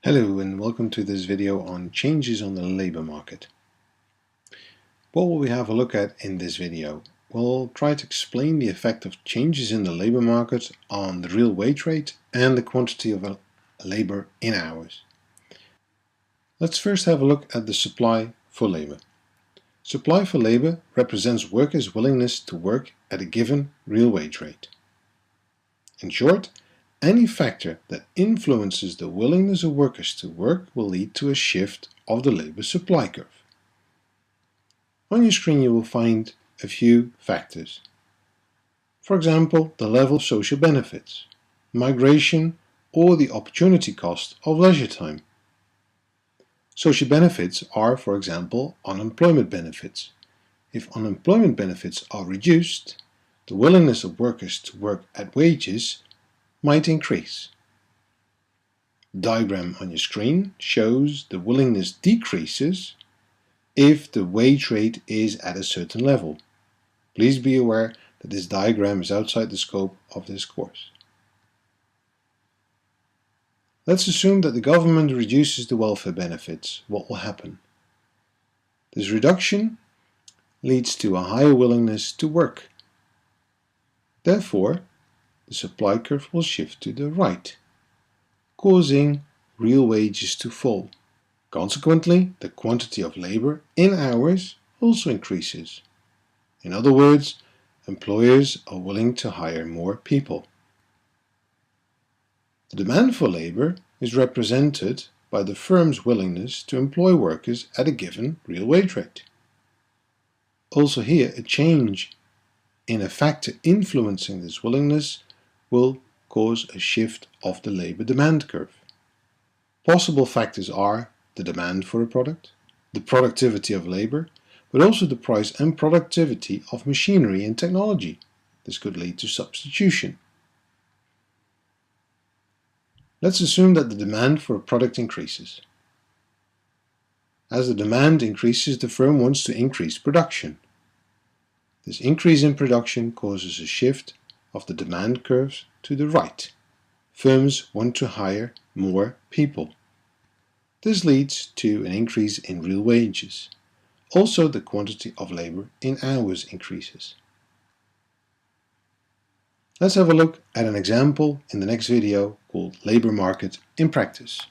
Hello and welcome to this video on changes on the labor market. What will we have a look at in this video? We'll try to explain the effect of changes in the labor market on the real wage rate and the quantity of labor in hours. Let's first have a look at the supply for labor. Supply for labor represents workers' willingness to work at a given real wage rate. In short, any factor that influences the willingness of workers to work will lead to a shift of the labor supply curve. On your screen you will find a few factors. For example, the level of social benefits, migration, or the opportunity cost of leisure time. Social benefits are, for example, unemployment benefits. If unemployment benefits are reduced, the willingness of workers to work at wages might increase. The diagram on your screen shows the willingness decreases if the wage rate is at a certain level. Please be aware that this diagram is outside the scope of this course. Let's assume that the government reduces the welfare benefits. What will happen? This reduction leads to a higher willingness to work. Therefore, the supply curve will shift to the right, causing real wages to fall. Consequently, the quantity of labor in hours also increases. In other words, employers are willing to hire more people. The demand for labor is represented by the firm's willingness to employ workers at a given real wage rate. Also here, a change in a factor influencing this willingness will cause a shift of the labor demand curve. Possible factors are the demand for a product, the productivity of labor, but also the price and productivity of machinery and technology. This could lead to substitution. Let's assume that the demand for a product increases. As the demand increases, the firm wants to increase production. This increase in production causes a shift of the demand curves to the right. Firms want to hire more people. This leads to an increase in real wages. Also, the quantity of labor in hours increases. Let's have a look at an example in the next video called Labor Market in Practice.